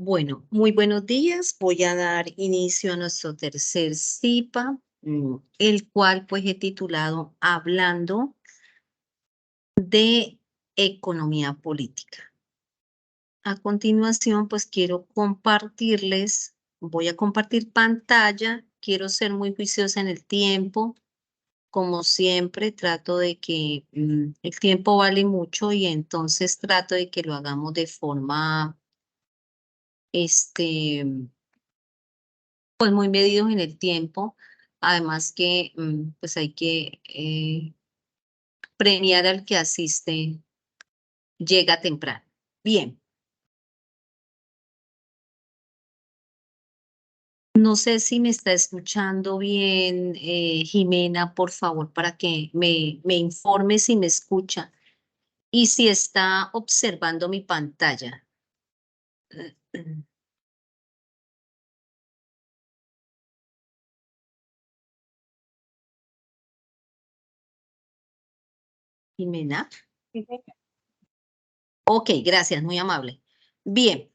Bueno, muy buenos días. Voy a dar inicio a nuestro tercer CIPA, el cual pues he titulado Hablando de Economía Política. A continuación, pues quiero compartirles, voy a compartir pantalla. Quiero ser muy juiciosa en el tiempo. Como siempre, trato de que el tiempo vale mucho y entonces trato de que lo hagamos de forma, este, pues muy medidos en el tiempo. Además que pues hay que premiar al que asiste, llega temprano. Bien, no sé si me está escuchando bien, Jimena, por favor, para que me informe si me escucha y si está observando mi pantalla. Jimena. Ok, gracias, muy amable. Bien,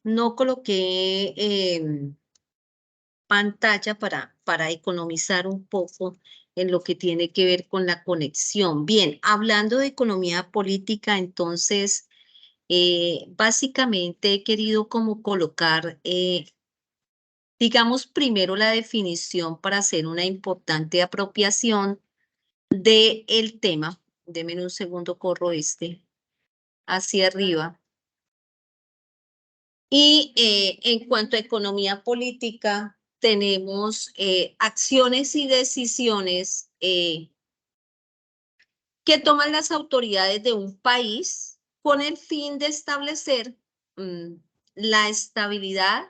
no coloqué pantalla para economizar un poco en lo que tiene que ver con la conexión. Bien, hablando de economía política, entonces, básicamente he querido como colocar, digamos, primero la definición para hacer una importante apropiación del tema. Deme un segundo, corro hacia arriba. Y en cuanto a economía política, tenemos acciones y decisiones que toman las autoridades de un país con el fin de establecer mm, la estabilidad,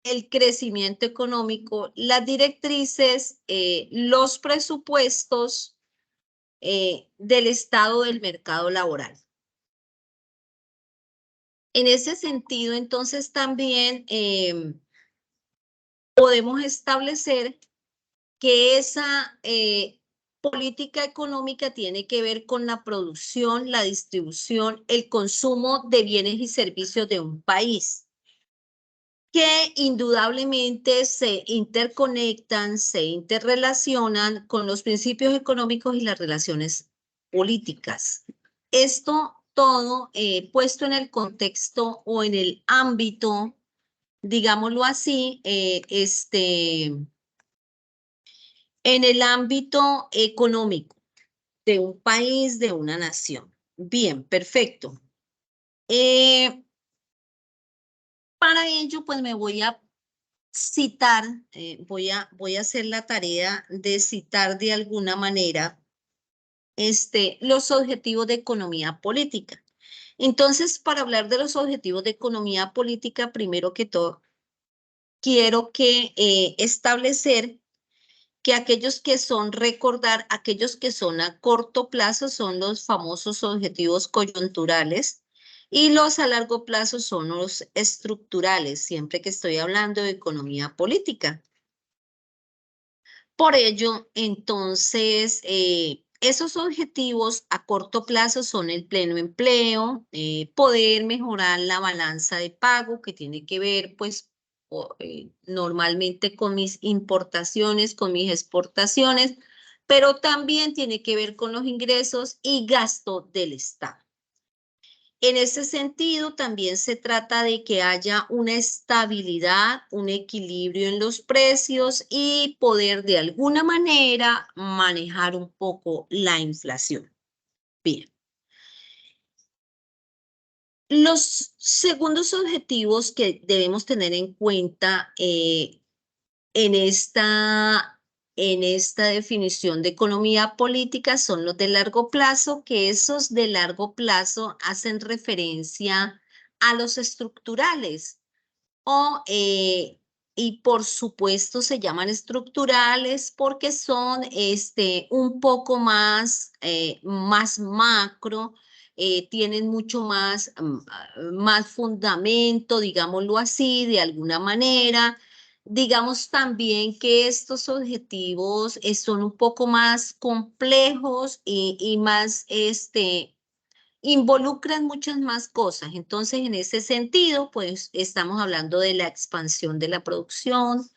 el crecimiento económico, las directrices, los presupuestos del estado del mercado laboral. En ese sentido, entonces, también podemos establecer que esa política económica tiene que ver con la producción, la distribución, el consumo de bienes y servicios de un país, que indudablemente se interconectan, se interrelacionan con los principios económicos y las relaciones políticas. Esto todo puesto en el contexto o en el ámbito, digámoslo así, en el ámbito económico de un país, de una nación. Bien, perfecto. Para ello, pues me voy a citar, voy a hacer la tarea de citar de alguna manera los objetivos de economía política. Entonces, para hablar de los objetivos de economía política, primero que todo, quiero que establecer que aquellos que son a corto plazo son los famosos objetivos coyunturales y los a largo plazo son los estructurales, siempre que estoy hablando de economía política. Por ello, entonces, esos objetivos a corto plazo son el pleno empleo, poder mejorar la balanza de pago que tiene que ver, pues, normalmente con mis importaciones, con mis exportaciones, pero también tiene que ver con los ingresos y gasto del Estado. En ese sentido, también se trata de que haya una estabilidad, un equilibrio en los precios y poder de alguna manera manejar un poco la inflación. Bien. Los segundos objetivos que debemos tener en cuenta en esta definición de economía política son los de largo plazo, que esos de largo plazo hacen referencia a los estructurales y por supuesto se llaman estructurales porque son un poco más macro, tienen mucho más fundamento, digámoslo así, de alguna manera. Digamos también que estos objetivos son un poco más complejos y involucran muchas más cosas. Entonces, en ese sentido, pues estamos hablando de la expansión de la producción,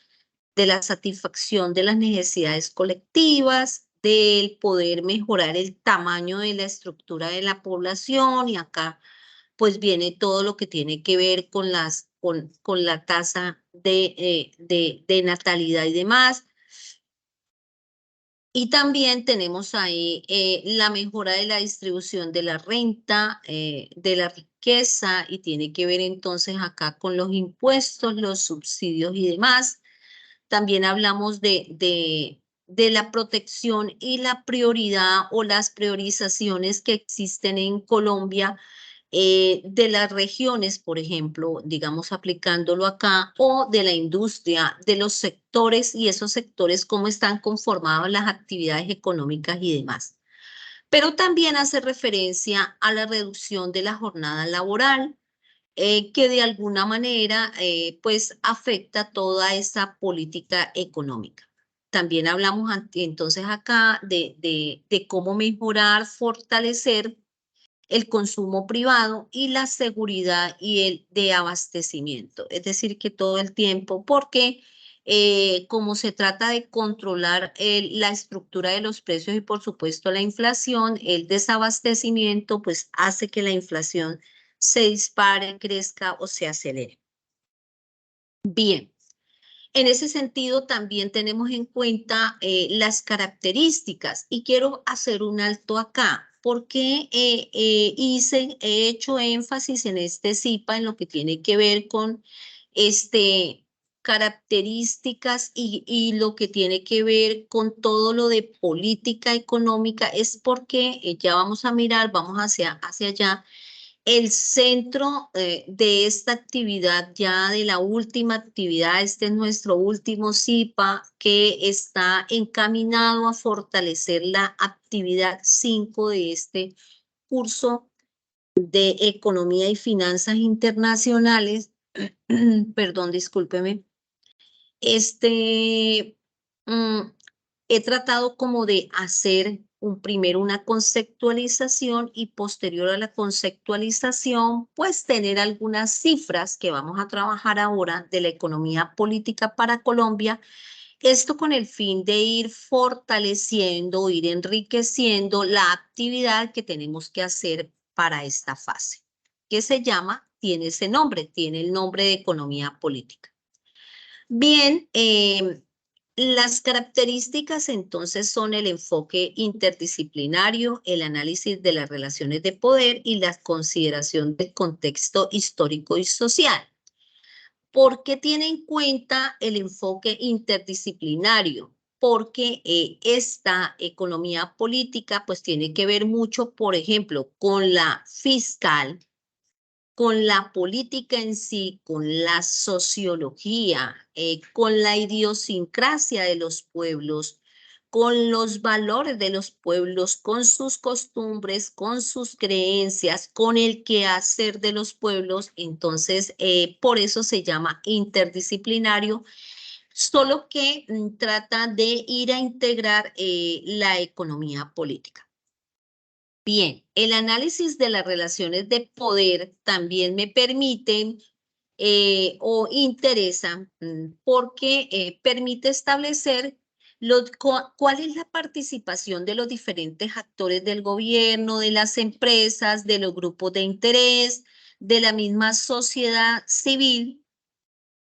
de la satisfacción de las necesidades colectivas, del poder mejorar el tamaño de la estructura de la población, y acá pues viene todo lo que tiene que ver con con la tasa de natalidad y demás. Y también tenemos ahí la mejora de la distribución de la renta, de la riqueza, y tiene que ver entonces acá con los impuestos, los subsidios y demás. También hablamos de la protección y la prioridad o las priorizaciones que existen en Colombia, de las regiones, por ejemplo, digamos aplicándolo acá, o de la industria, de los sectores, y esos sectores cómo están conformados las actividades económicas y demás. Pero también hace referencia a la reducción de la jornada laboral, que de alguna manera pues afecta toda esa política económica. También hablamos entonces acá de cómo mejorar, fortalecer el consumo privado y la seguridad y el de abastecimiento. Es decir, que todo el tiempo, porque como se trata de controlar la estructura de los precios y por supuesto la inflación, el desabastecimiento pues hace que la inflación se dispare, crezca o se acelere. Bien. En ese sentido, también tenemos en cuenta las características, y quiero hacer un alto acá, porque he hecho énfasis en este CIPA en lo que tiene que ver con características y lo que tiene que ver con todo lo de política económica, es porque ya vamos a mirar, vamos hacia allá. El centro de esta actividad, ya de la última actividad, este es nuestro último CIPA, que está encaminado a fortalecer la actividad 5 de este curso de Economía y Finanzas Internacionales. Perdón, discúlpeme. Este, mm, He tratado como de hacer primero una conceptualización, y posterior a la conceptualización, pues tener algunas cifras que vamos a trabajar ahora de la economía política para Colombia. Esto con el fin de ir fortaleciendo, ir enriqueciendo la actividad que tenemos que hacer para esta fase, que tiene ese nombre, tiene el nombre de economía política. Bien, las características entonces son el enfoque interdisciplinario, el análisis de las relaciones de poder y la consideración del contexto histórico y social. ¿Por qué tiene en cuenta el enfoque interdisciplinario? Porque esta economía política pues tiene que ver mucho, por ejemplo, con la fiscal, con la política en sí, con la sociología, con la idiosincrasia de los pueblos, con los valores de los pueblos, con sus costumbres, con sus creencias, con el quehacer de los pueblos. Entonces, por eso se llama interdisciplinario, solo que trata de ir a integrar la economía política. Bien, el análisis de las relaciones de poder también me permiten o interesan, porque permite establecer cuál es la participación de los diferentes actores del gobierno, de las empresas, de los grupos de interés, de la misma sociedad civil,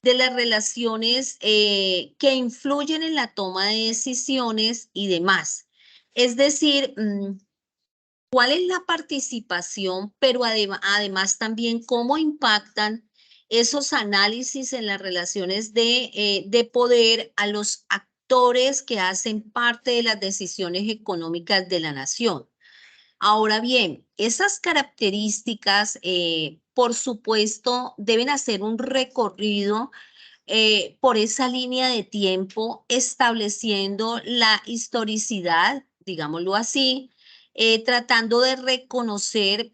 de las relaciones que influyen en la toma de decisiones y demás. Es decir, ¿cuál es la participación, pero además también cómo impactan esos análisis en las relaciones de poder a los actores que hacen parte de las decisiones económicas de la nación? Ahora bien, esas características, por supuesto, deben hacer un recorrido por esa línea de tiempo, estableciendo la historicidad, digámoslo así, tratando de reconocer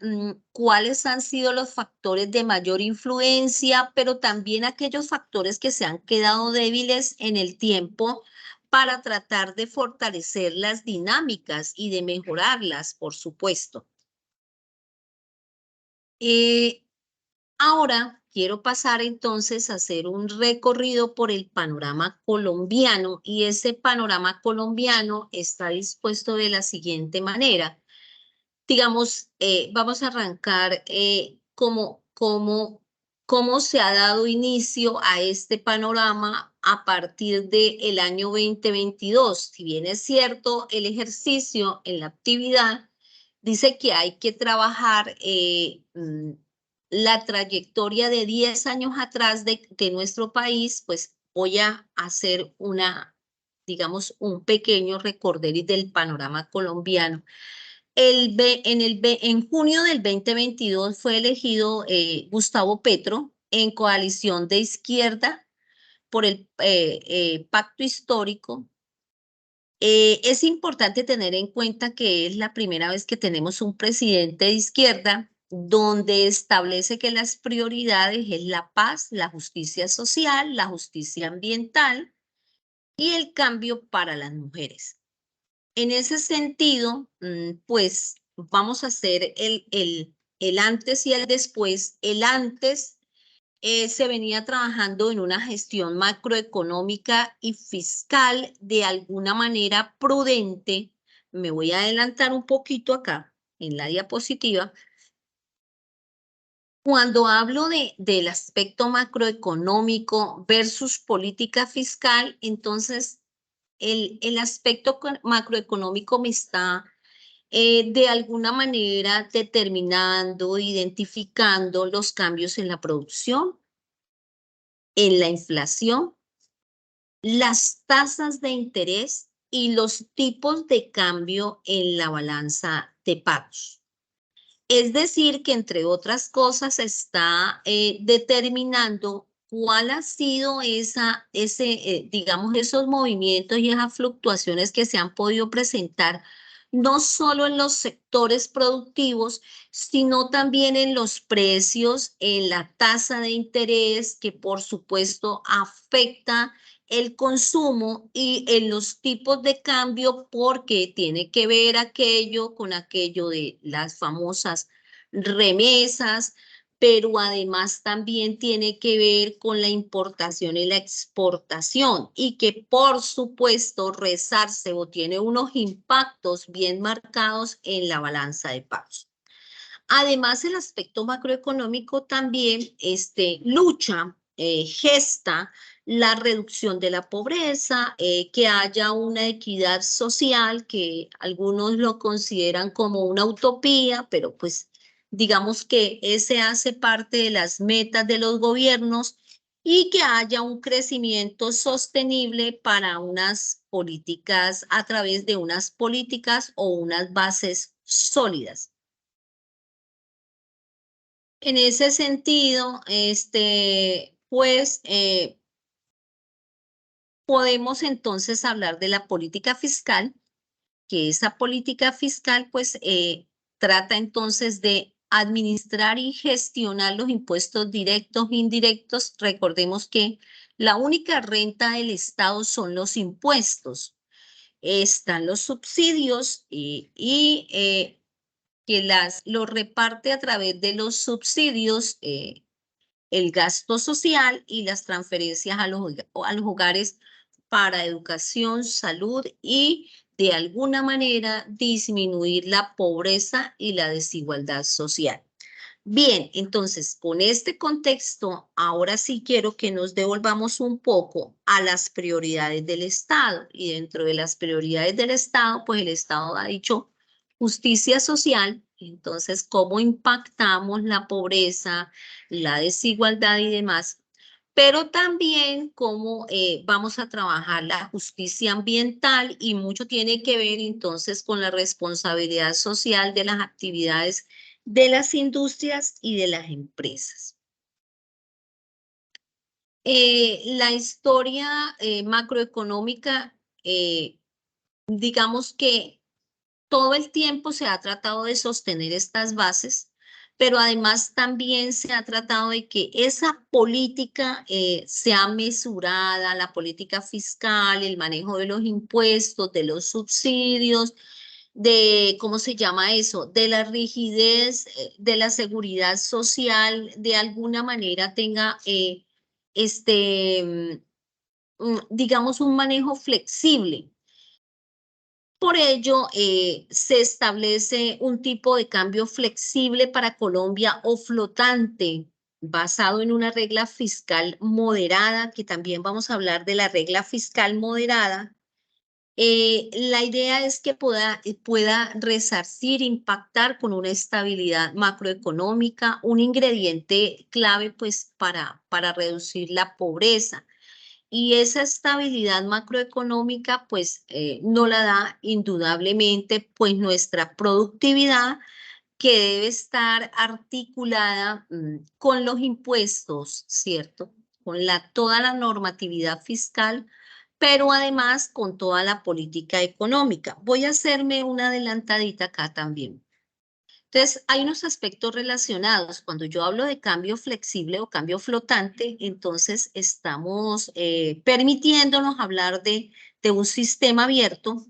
cuáles han sido los factores de mayor influencia, pero también aquellos factores que se han quedado débiles en el tiempo, para tratar de fortalecer las dinámicas y de mejorarlas, por supuesto. Ahora quiero pasar entonces a hacer un recorrido por el panorama colombiano y ese panorama colombiano está dispuesto de la siguiente manera. Digamos, vamos a arrancar cómo se ha dado inicio a este panorama a partir del año 2022. Si bien es cierto, el ejercicio en la actividad dice que hay que trabajar la trayectoria de 10 años atrás de nuestro país, pues voy a hacer digamos, un pequeño recorderis del panorama colombiano. En junio del 2022 fue elegido Gustavo Petro en coalición de izquierda por el pacto histórico. Es importante tener en cuenta que es la primera vez que tenemos un presidente de izquierda donde establece que las prioridades es la paz, la justicia social, la justicia ambiental y el cambio para las mujeres. En ese sentido, pues vamos a hacer el antes y el después. El antes se venía trabajando en una gestión macroeconómica y fiscal de alguna manera prudente. Me voy a adelantar un poquito acá en la diapositiva. Cuando hablo del aspecto macroeconómico versus política fiscal, entonces el aspecto macroeconómico me está de alguna manera determinando, identificando los cambios en la producción, en la inflación, las tasas de interés y los tipos de cambio en la balanza de pagos. Es decir, que entre otras cosas está determinando cuál ha sido digamos, esos movimientos y esas fluctuaciones que se han podido presentar, no solo en los sectores productivos, sino también en los precios, en la tasa de interés, que por supuesto afecta el consumo y en los tipos de cambio porque tiene que ver aquello con aquello de las famosas remesas, pero además también tiene que ver con la importación y la exportación y que por supuesto rezarse o tiene unos impactos bien marcados en la balanza de pagos. Además, el aspecto macroeconómico también lucha, gesta la reducción de la pobreza, que haya una equidad social, que algunos lo consideran como una utopía, pero pues digamos que ese hace parte de las metas de los gobiernos y que haya un crecimiento sostenible para unas políticas, a través de unas políticas o unas bases sólidas. En ese sentido, pues podemos entonces hablar de la política fiscal, que esa política fiscal pues trata entonces de administrar y gestionar los impuestos directos e indirectos. Recordemos que la única renta del Estado son los impuestos. Están los subsidios que los reparte a través de los subsidios el gasto social y las transferencias a los hogares para educación, salud y de alguna manera disminuir la pobreza y la desigualdad social. Bien, entonces con este contexto, ahora sí quiero que nos devolvamos un poco a las prioridades del Estado y dentro de las prioridades del Estado, pues el Estado ha dicho justicia social, entonces cómo impactamos la pobreza, la desigualdad y demás, pero también cómo vamos a trabajar la justicia ambiental y mucho tiene que ver entonces con la responsabilidad social de las actividades de las industrias y de las empresas. La historia macroeconómica, digamos que todo el tiempo se ha tratado de sostener estas bases, pero además también se ha tratado de que esa política sea mesurada, la política fiscal, el manejo de los impuestos, de los subsidios, ¿cómo se llama eso? De la rigidez, de la seguridad social, de alguna manera tenga, este, digamos, un manejo flexible. Por ello, se establece un tipo de cambio flexible para Colombia o flotante, basado en una regla fiscal moderada, que también vamos a hablar de la regla fiscal moderada. La idea es que pueda resarcir, impactar con una estabilidad macroeconómica, un ingrediente clave pues para reducir la pobreza. Y esa estabilidad macroeconómica, pues, no la da indudablemente, pues, nuestra productividad, que debe estar articulada, con los impuestos, ¿cierto? Con toda la normatividad fiscal, pero además con toda la política económica. Voy a hacerme una adelantadita acá también. Entonces, hay unos aspectos relacionados. Cuando yo hablo de cambio flexible o cambio flotante, entonces estamos permitiéndonos hablar de un sistema abierto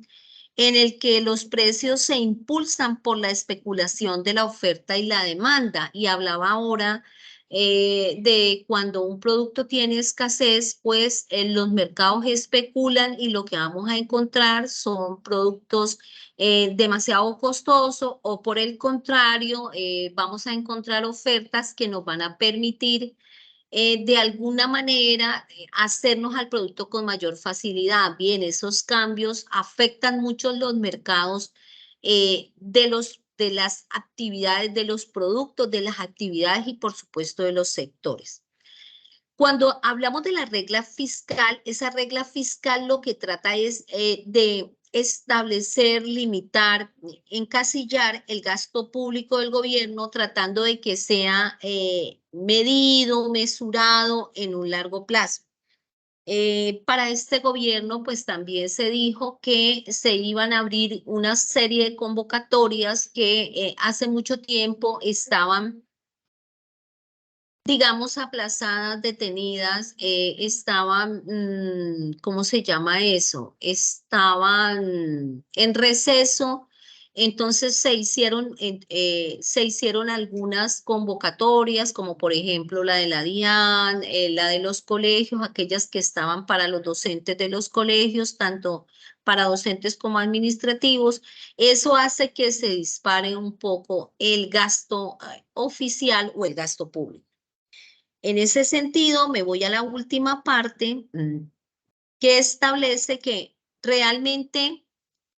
en el que los precios se impulsan por la especulación de la oferta y la demanda. Y hablaba ahora de cuando un producto tiene escasez, pues los mercados especulan y lo que vamos a encontrar son productos demasiado costosos o por el contrario, vamos a encontrar ofertas que nos van a permitir de alguna manera hacernos al producto con mayor facilidad. Bien, esos cambios afectan mucho los mercados de las actividades, de los productos, de las actividades y por supuesto de los sectores. Cuando hablamos de la regla fiscal, esa regla fiscal lo que trata es de establecer, limitar, encasillar el gasto público del gobierno, tratando de que sea medido, mesurado en un largo plazo. Para este gobierno, pues también se dijo que se iban a abrir una serie de convocatorias que hace mucho tiempo estaban, digamos, aplazadas, detenidas, estaban, ¿cómo se llama eso? Estaban en receso, entonces se hicieron algunas convocatorias, como por ejemplo la de la DIAN, la de los colegios, aquellas que estaban para los docentes de los colegios, tanto para docentes como administrativos. Eso hace que se dispare un poco el gasto oficial o el gasto público. En ese sentido, me voy a la última parte que establece que realmente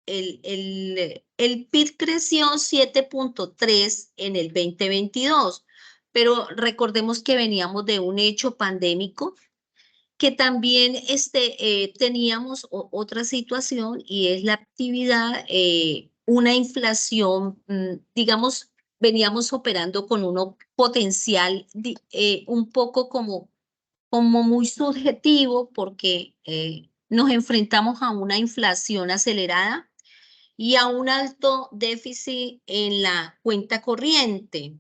el PIB creció 7.3 en el 2022, pero recordemos que veníamos de un hecho pandémico, que también teníamos otra situación y es la actividad, una inflación, digamos, veníamos operando con un potencial un poco como muy subjetivo porque nos enfrentamos a una inflación acelerada y a un alto déficit en la cuenta corriente,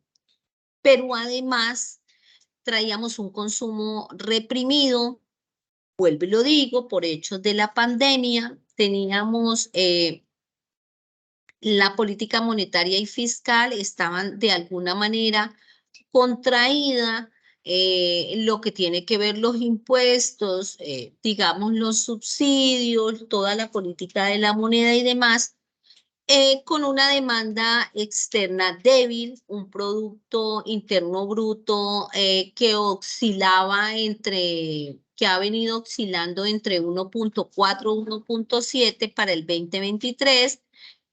pero además traíamos un consumo reprimido, vuelvo y lo digo, por hechos de la pandemia, teníamos la política monetaria y fiscal, estaban de alguna manera contraída, lo que tiene que ver los impuestos, digamos los subsidios, toda la política de la moneda y demás, con una demanda externa débil, un Producto Interno Bruto que oscilaba que ha venido oscilando entre 1.4 y 1.7 para el 2023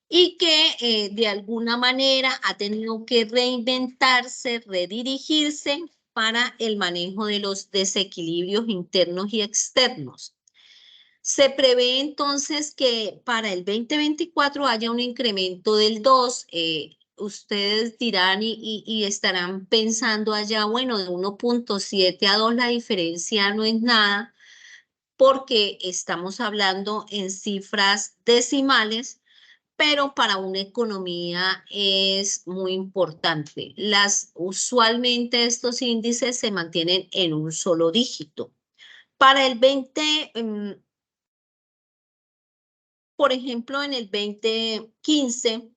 y que de alguna manera ha tenido que reinventarse, redirigirse para el manejo de los desequilibrios internos y externos. Se prevé entonces que para el 2024 haya un incremento del 2. Ustedes dirán y estarán pensando allá, bueno, de 1.7 a 2 la diferencia no es nada, porque estamos hablando en cifras decimales, pero para una economía es muy importante. Usualmente estos índices se mantienen en un solo dígito. Para el 20, por ejemplo, en el 2015,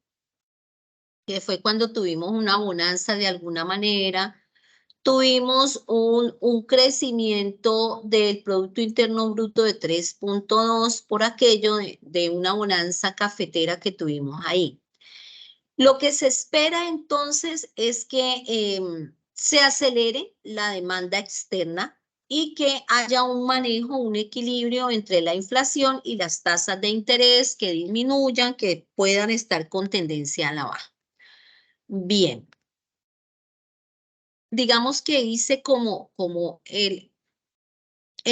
que fue cuando tuvimos una bonanza de alguna manera, tuvimos un crecimiento del Producto Interno Bruto de 3.2 por aquello de una bonanza cafetera que tuvimos ahí. Lo que se espera entonces es que se acelere la demanda externa y que haya un manejo, un equilibrio entre la inflación y las tasas de interés que disminuyan, que puedan estar con tendencia a la baja. Bien, digamos que hice como el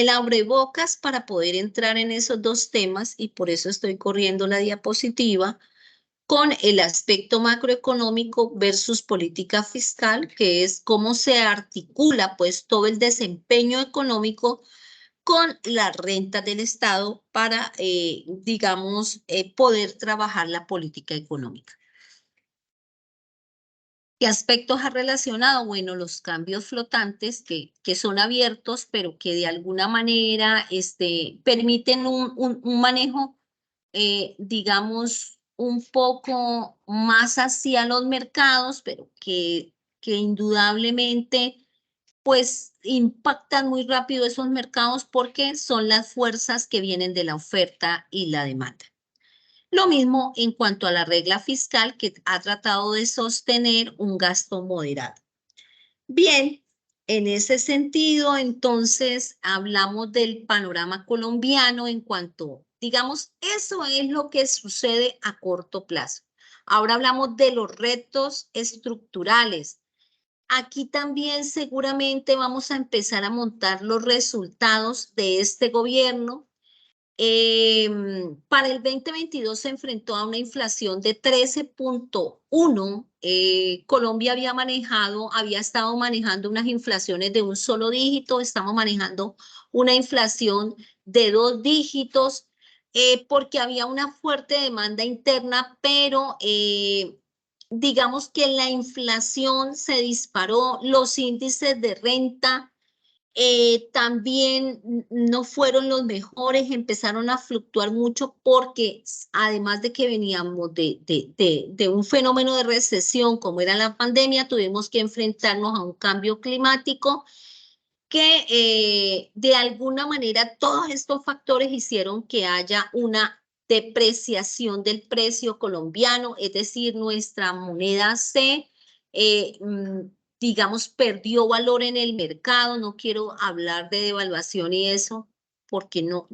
abrebocas para poder entrar en esos dos temas y por eso estoy corriendo la diapositiva con el aspecto macroeconómico versus política fiscal, que es cómo se articula pues todo el desempeño económico con la renta del Estado para, digamos, poder trabajar la política económica. ¿Qué aspectos ha relacionado? Bueno, los cambios flotantes que son abiertos, pero que de alguna manera permiten un manejo, digamos, un poco más hacia los mercados, pero que indudablemente pues impactan muy rápido esos mercados porque son las fuerzas que vienen de la oferta y la demanda. Lo mismo en cuanto a la regla fiscal que ha tratado de sostener un gasto moderado. Bien, en ese sentido, entonces, hablamos del panorama colombiano en cuanto, digamos, eso es lo que sucede a corto plazo. Ahora hablamos de los retos estructurales. Aquí también seguramente vamos a empezar a montar los resultados de este gobierno. Para el 2022 se enfrentó a una inflación de 13.1. Colombia había estado manejando unas inflaciones de un solo dígito, estamos manejando una inflación de 2 dígitos, porque había una fuerte demanda interna, pero digamos que la inflación se disparó, los índices de renta también no fueron los mejores, empezaron a fluctuar mucho porque además de que veníamos de un fenómeno de recesión como era la pandemia, tuvimos que enfrentarnos a un cambio climático que de alguna manera todos estos factores hicieron que haya una depreciación del precio colombiano, es decir, nuestra moneda eh, mm, digamos, perdió valor en el mercado. No quiero hablar de devaluación y eso, porque no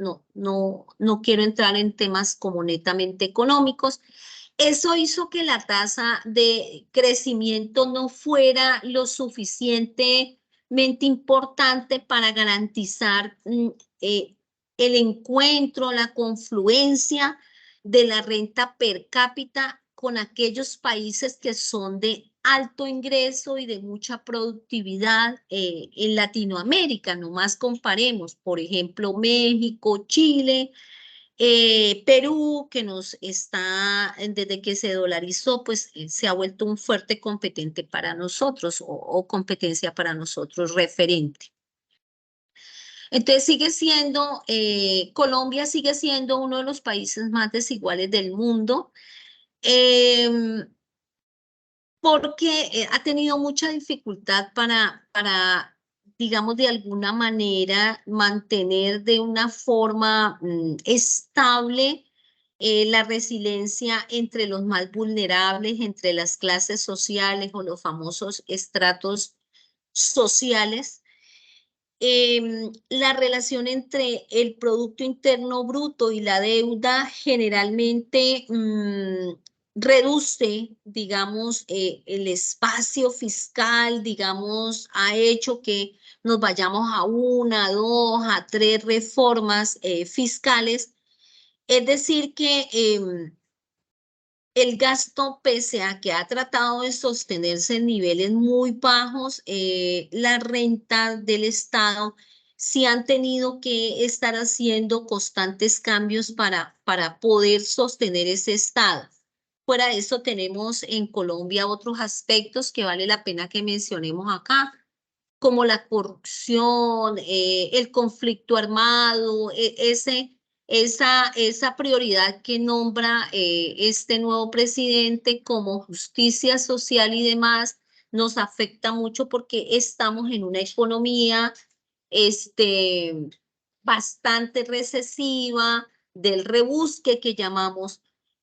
quiero entrar en temas como netamente económicos. Eso hizo que la tasa de crecimiento no fuera lo suficientemente importante para garantizar el encuentro, la confluencia de la renta per cápita con aquellos países que son de alto ingreso y de mucha productividad en Latinoamérica. Nomás comparemos, por ejemplo, México, Chile, Perú, que nos está, desde que se dolarizó, pues se ha vuelto un fuerte competente para nosotros o competencia para nosotros referente. Entonces Colombia sigue siendo uno de los países más desiguales del mundo. Porque ha tenido mucha dificultad para, digamos, de alguna manera mantener de una forma estable la resiliencia entre los más vulnerables, entre las clases sociales o los famosos estratos sociales. La relación entre el Producto Interno Bruto y la deuda generalmente reduce, digamos, el espacio fiscal, digamos, ha hecho que nos vayamos a una, dos, a tres reformas fiscales. Es decir, que el gasto, pese a que ha tratado de sostenerse en niveles muy bajos, la renta del Estado sí han tenido que estar haciendo constantes cambios para poder sostener ese Estado. Fuera de eso, tenemos en Colombia otros aspectos que vale la pena que mencionemos acá, como la corrupción, el conflicto armado, ese esa prioridad que nombra este nuevo presidente como justicia social y demás, nos afecta mucho porque estamos en una economía este, bastante recesiva, del rebusque que llamamos.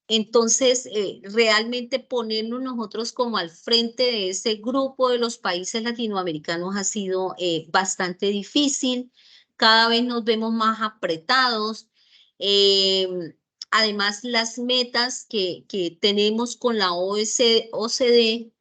Entonces, realmente ponernos nosotros como al frente de ese grupo de los países latinoamericanos ha sido bastante difícil. Cada vez nos vemos más apretados. Eh, Además, las metas que tenemos con la OCDE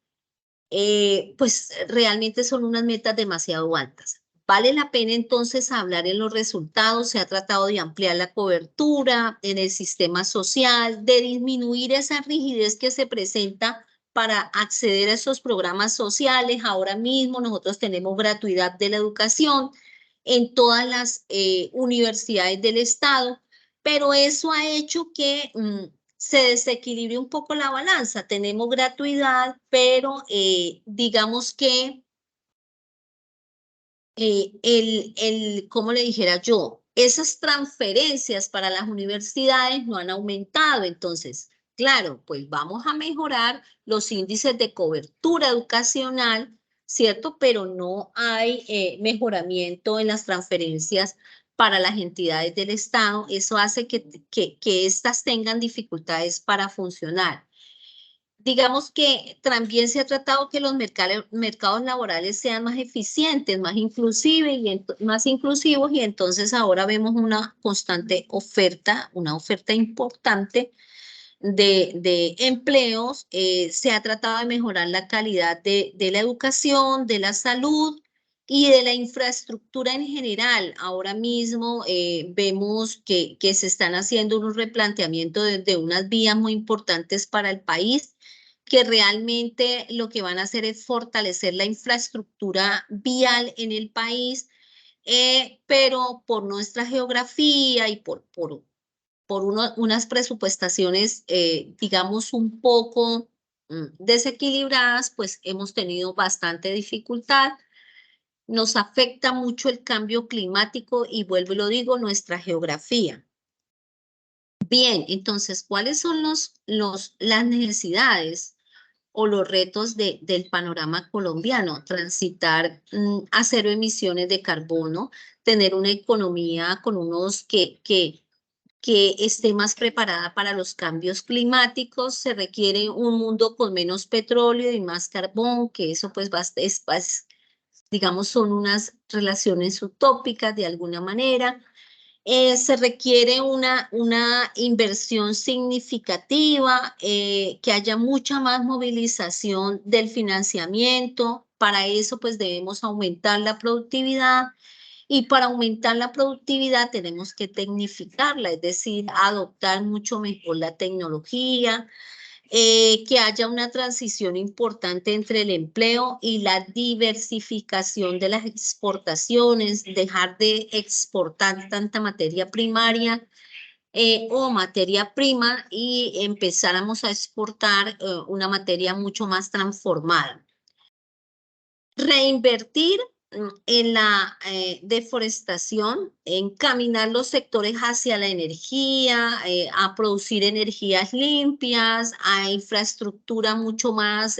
pues realmente son unas metas demasiado altas. Vale la pena entonces hablar en los resultados, se ha tratado de ampliar la cobertura en el sistema social, de disminuir esa rigidez que se presenta para acceder a esos programas sociales. Ahora mismo nosotros tenemos gratuidad de la educación en todas las universidades del estado, pero eso ha hecho que se desequilibre un poco la balanza. Tenemos gratuidad, pero digamos que ¿cómo le dijera yo? Esas transferencias para las universidades no han aumentado. Entonces, claro, pues vamos a mejorar los índices de cobertura educacional, ¿cierto? Pero no hay mejoramiento en las transferencias para las entidades del Estado. Eso hace que éstas tengan dificultades para funcionar. Digamos que también se ha tratado que los mercados laborales sean más eficientes, más inclusivos más inclusivos, y entonces ahora vemos una constante oferta, una oferta importante de empleos. Se ha tratado de mejorar la calidad de la educación, de la salud y de la infraestructura en general. Ahora mismo vemos que se están haciendo unos replanteamientos de unas vías muy importantes para el país, que realmente lo que van a hacer es fortalecer la infraestructura vial en el país, pero por nuestra geografía y por unas presupuestaciones, digamos, un poco desequilibradas, pues hemos tenido bastante dificultad. Nos afecta mucho el cambio climático y vuelvo y lo digo, nuestra geografía. Bien, entonces, ¿cuáles son las necesidades o los retos del panorama colombiano? Transitar a cero emisiones de carbono, tener una economía con unos que esté más preparada para los cambios climáticos. Se requiere un mundo con menos petróleo y más carbón, que eso pues digamos, son unas relaciones utópicas de alguna manera. Se requiere una inversión significativa, que haya mucha más movilización del financiamiento. Para eso, pues debemos aumentar la productividad, y para aumentar la productividad tenemos que tecnificarla, es decir, adoptar mucho mejor la tecnología, que haya una transición importante entre el empleo y la diversificación de las exportaciones, dejar de exportar tanta materia primaria o materia prima y empezáramos a exportar una materia mucho más transformada. Reinvertir en la deforestación, encaminar los sectores hacia la energía, a producir energías limpias, a infraestructura mucho más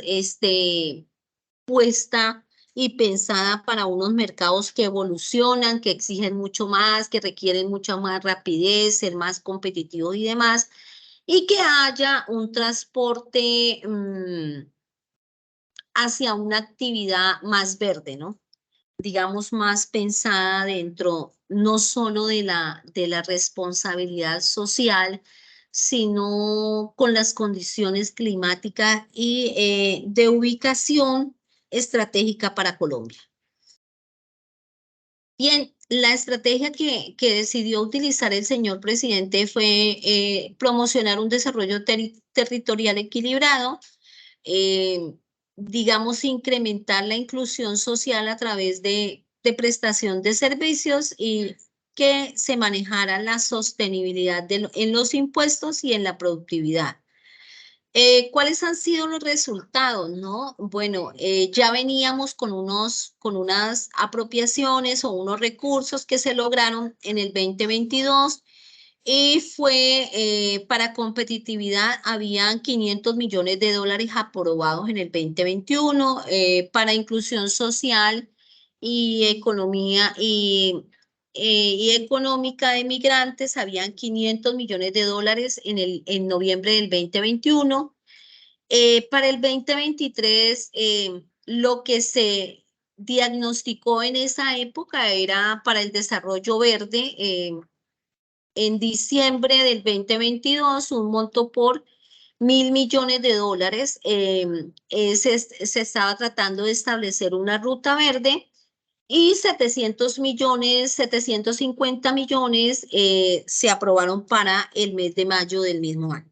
puesta y pensada para unos mercados que evolucionan, que exigen mucho más, que requieren mucha más rapidez, ser más competitivos y demás, y que haya un transporte hacia una actividad más verde, ¿no? Digamos, más pensada dentro no solo de la responsabilidad social, sino con las condiciones climáticas y de ubicación estratégica para Colombia. Bien, la estrategia que decidió utilizar el señor presidente fue promocionar un desarrollo territorial equilibrado, eh, digamos, incrementar la inclusión social a través de prestación de servicios, y que se manejara la sostenibilidad en los impuestos y en la productividad. ¿Cuáles han sido los resultados, no? Bueno, ya veníamos con unas apropiaciones o unos recursos que se lograron en el 2022. Y fue para competitividad, habían 500 millones de dólares aprobados en el 2021, para inclusión social y economía y económica de migrantes, habían 500 millones de dólares en noviembre del 2021. Para el 2023, lo que se diagnosticó en esa época era para el desarrollo verde. En diciembre del 2022, un monto por 1.000 millones de dólares. Se estaba tratando de establecer una ruta verde y 700 millones, 750 millones se aprobaron para el mes de mayo del mismo año.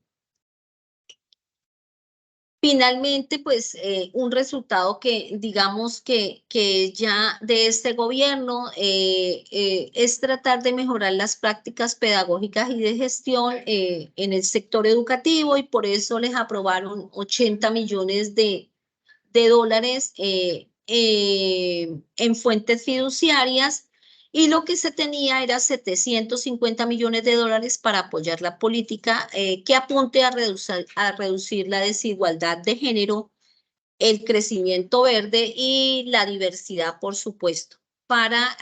Finalmente, pues un resultado que digamos que ya de este gobierno es tratar de mejorar las prácticas pedagógicas y de gestión en el sector educativo, y por eso les aprobaron 80 millones de dólares en fuentes fiduciarias, y lo que se tenía era 750 millones de dólares para apoyar la política que apunte a reducir la desigualdad de género, el crecimiento verde y la diversidad, por supuesto, para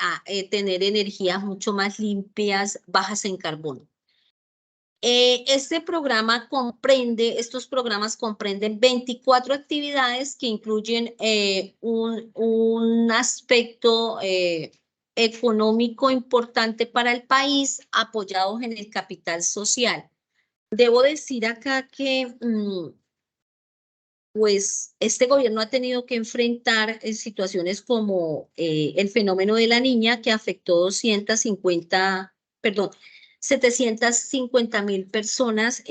tener energías mucho más limpias, bajas en carbono. Estos programas comprenden 24 actividades que incluyen un aspecto económico importante para el país, apoyados en el capital social. Debo decir acá que pues este gobierno ha tenido que enfrentar situaciones como el fenómeno de la niña, que afectó 750.000 personas,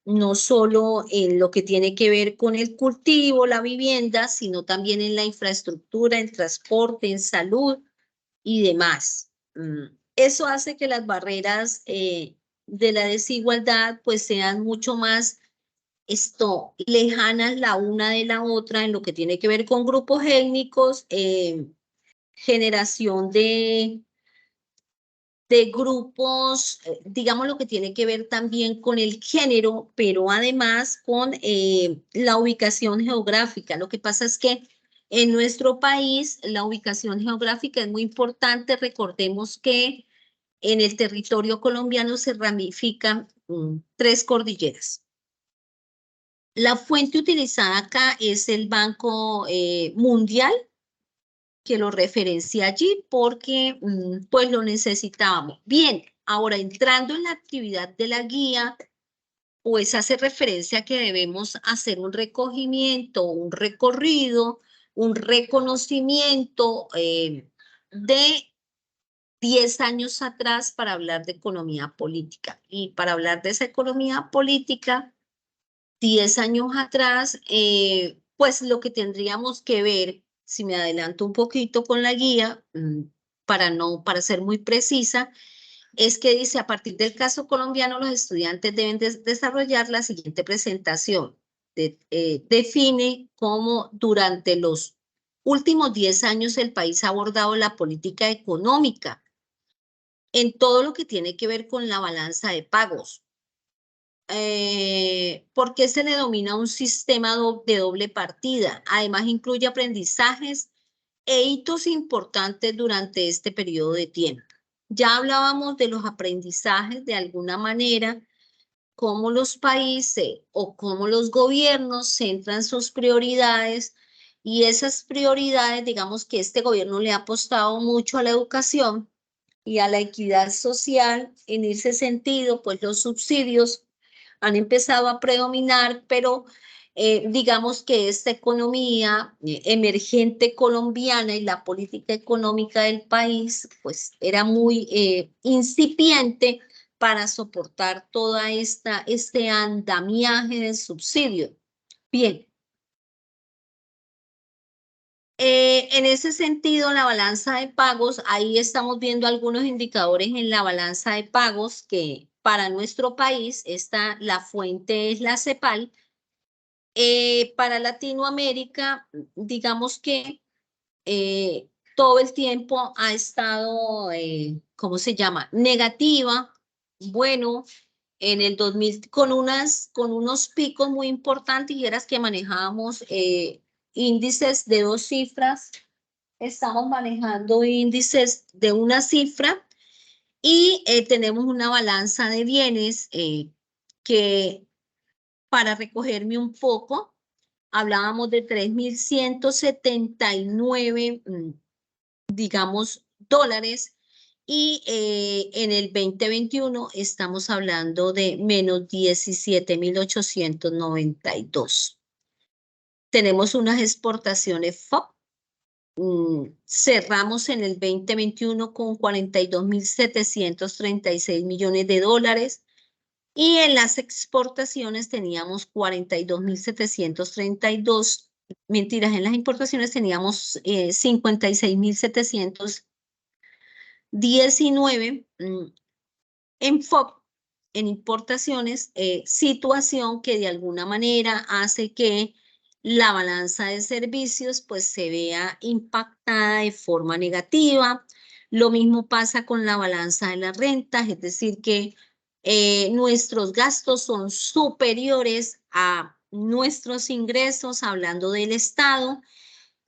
no solo en lo que tiene que ver con el cultivo, la vivienda, sino también en la infraestructura, en transporte, en salud y demás. Eso hace que las barreras de la desigualdad pues sean mucho más lejanas la una de la otra en lo que tiene que ver con grupos étnicos, generación de grupos, digamos lo que tiene que ver también con el género, pero además con la ubicación geográfica. Lo que pasa es que en nuestro país la ubicación geográfica es muy importante. Recordemos que en el territorio colombiano se ramifican tres cordilleras. La fuente utilizada acá es el Banco Mundial, que lo referencia allí porque pues lo necesitábamos. Bien, ahora entrando en la actividad de la guía, pues hace referencia a que debemos hacer un recogimiento, un recorrido, un reconocimiento de 10 años atrás para hablar de economía política. Y para hablar de esa economía política, 10 años atrás, pues lo que tendríamos que ver, si me adelanto un poquito con la guía, para ser muy precisa, es que dice: a partir del caso colombiano, los estudiantes deben desarrollar la siguiente presentación. Define cómo durante los últimos 10 años el país ha abordado la política económica en todo lo que tiene que ver con la balanza de pagos. ¿Por qué se le denomina un sistema de doble partida? Además, incluye aprendizajes e hitos importantes durante este periodo de tiempo. Ya hablábamos de los aprendizajes de alguna manera, cómo los países o cómo los gobiernos centran sus prioridades, y esas prioridades, digamos que este gobierno le ha apostado mucho a la educación y a la equidad social. En ese sentido, pues los subsidios han empezado a predominar, pero digamos que esta economía emergente colombiana y la política económica del país, pues era muy incipiente para soportar toda este andamiaje de subsidio. Bien. En ese sentido, la balanza de pagos, ahí estamos viendo algunos indicadores en la balanza de pagos que para nuestro país, la fuente es la CEPAL. Para Latinoamérica, digamos que todo el tiempo ha estado, ¿cómo se llama? Negativa. Bueno, en el 2000, con unos picos muy importantes, y eras que manejábamos índices de 2 cifras, estamos manejando índices de una cifra y tenemos una balanza de bienes que, para recogerme un poco, hablábamos de 3.179, digamos, dólares, y en el 2021 estamos hablando de menos 17.892. Tenemos unas exportaciones FOB. Cerramos en el 2021 con 42.736 millones de dólares, y en las exportaciones teníamos 42.732, mentiras, en las importaciones teníamos 56.719. En FOB, en importaciones, situación que de alguna manera hace que la balanza de servicios pues se vea impactada de forma negativa. Lo mismo pasa con la balanza de las rentas, es decir, que nuestros gastos son superiores a nuestros ingresos, hablando del Estado,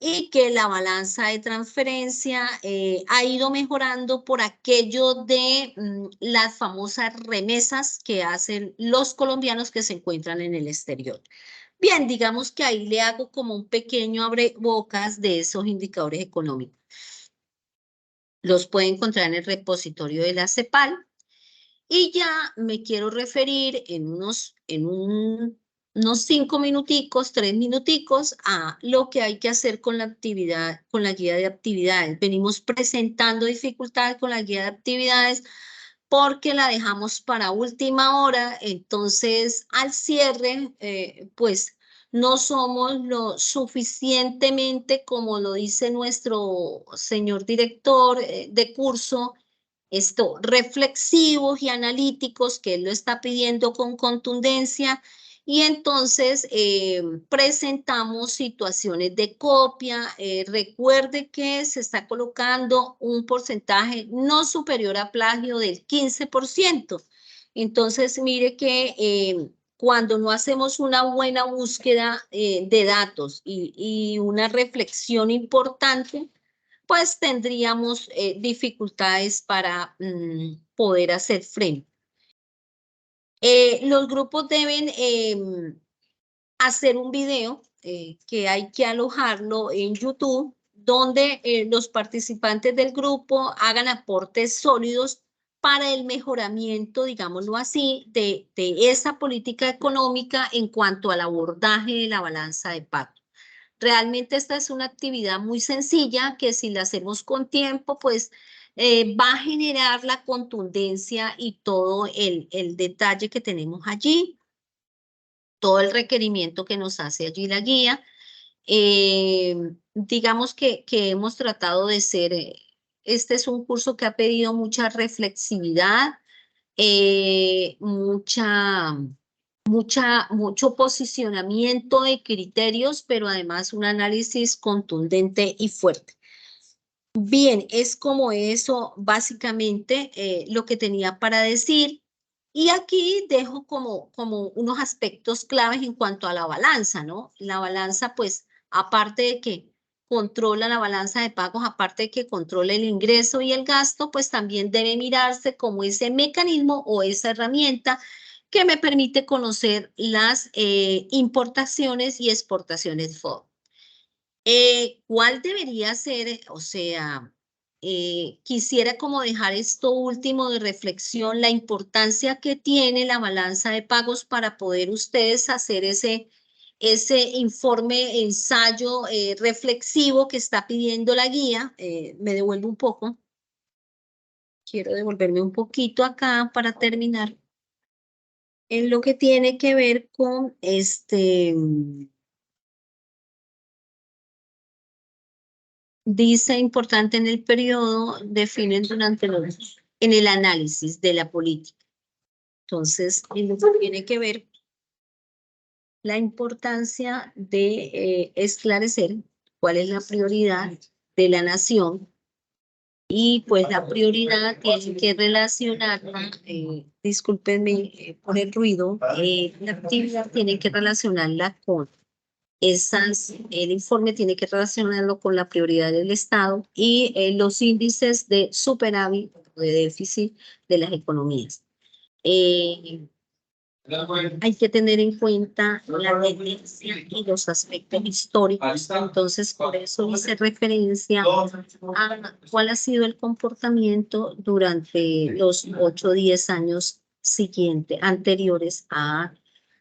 y que la balanza de transferencia ha ido mejorando por aquello de las famosas remesas que hacen los colombianos que se encuentran en el exterior. Bien, digamos que ahí le hago como un pequeño abrebocas de esos indicadores económicos. Los puede encontrar en el repositorio de la CEPAL. Y ya me quiero referir unos 5 minuticos, 3 minuticos, a lo que hay que hacer con la actividad, con la guía de actividades. Venimos presentando dificultades con la guía de actividades porque la dejamos para última hora. Entonces, al cierre, pues no somos lo suficientemente, como lo dice nuestro señor director de curso, reflexivos y analíticos, que él lo está pidiendo con contundencia, y entonces presentamos situaciones de copia. Recuerde que se está colocando un porcentaje no superior a plagio del 15%. Entonces, mire que cuando no hacemos una buena búsqueda de datos y una reflexión importante, pues tendríamos dificultades para poder hacer frente. Los grupos deben hacer un video que hay que alojarlo en YouTube, donde los participantes del grupo hagan aportes sólidos para el mejoramiento, digámoslo así, de esa política económica en cuanto al abordaje de la balanza de pagos. Realmente esta es una actividad muy sencilla que, si la hacemos con tiempo, pues va a generar la contundencia y todo el detalle que tenemos allí, todo el requerimiento que nos hace allí la guía. Digamos que hemos tratado de ser, este es un curso que ha pedido mucha reflexividad, mucho posicionamiento de criterios, pero además un análisis contundente y fuerte. Bien, es como eso básicamente lo que tenía para decir. Y aquí dejo como unos aspectos claves en cuanto a la balanza, ¿no? La balanza, pues, aparte de que controla la balanza de pagos, aparte de que controla el ingreso y el gasto, pues también debe mirarse como ese mecanismo o esa herramienta que me permite conocer las importaciones y exportaciones FOB. ¿Cuál debería ser? O sea, quisiera como dejar esto último de reflexión, la importancia que tiene la balanza de pagos para poder ustedes hacer ese informe, ensayo reflexivo que está pidiendo la guía. Me devuelvo un poco. Quiero devolverme un poquito acá para terminar en lo que tiene que ver con dice importante en el periodo, definen en el análisis de la política. Entonces, en lo que tiene que ver la importancia de esclarecer cuál es la prioridad de la nación Y pues la prioridad tiene que relacionarla, discúlpenme por el ruido, la actividad tiene que relacionarla con el informe tiene que relacionarlo con la prioridad del Estado y los índices de superávit o de déficit de las economías. Hay que tener en cuenta la tendencia y los aspectos históricos. Entonces, por eso hice referencia a cuál ha sido el comportamiento durante los 8 o 10 años anteriores a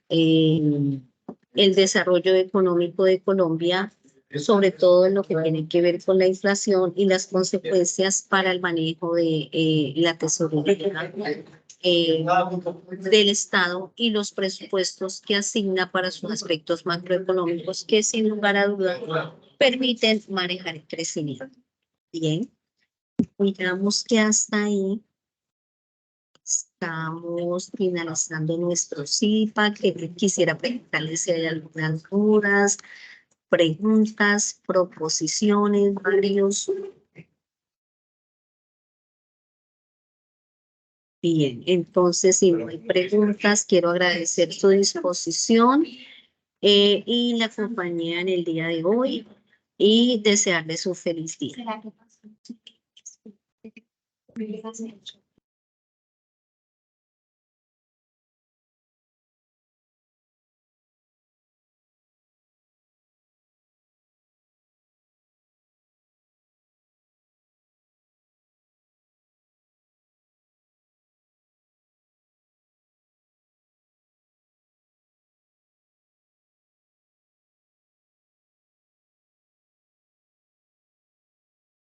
el desarrollo económico de Colombia, sobre todo en lo que tiene que ver con la inflación y las consecuencias para el manejo de la tesorería del Estado y los presupuestos que asigna para sus aspectos macroeconómicos que sin lugar a dudas permiten manejar el crecimiento. Bien, miramos que hasta ahí estamos finalizando nuestro CIPA, que quisiera preguntarles si hay algunas dudas, preguntas, proposiciones, varios. Bien, entonces, si no hay preguntas, quiero agradecer su disposición y la compañía en el día de hoy y desearles un feliz día.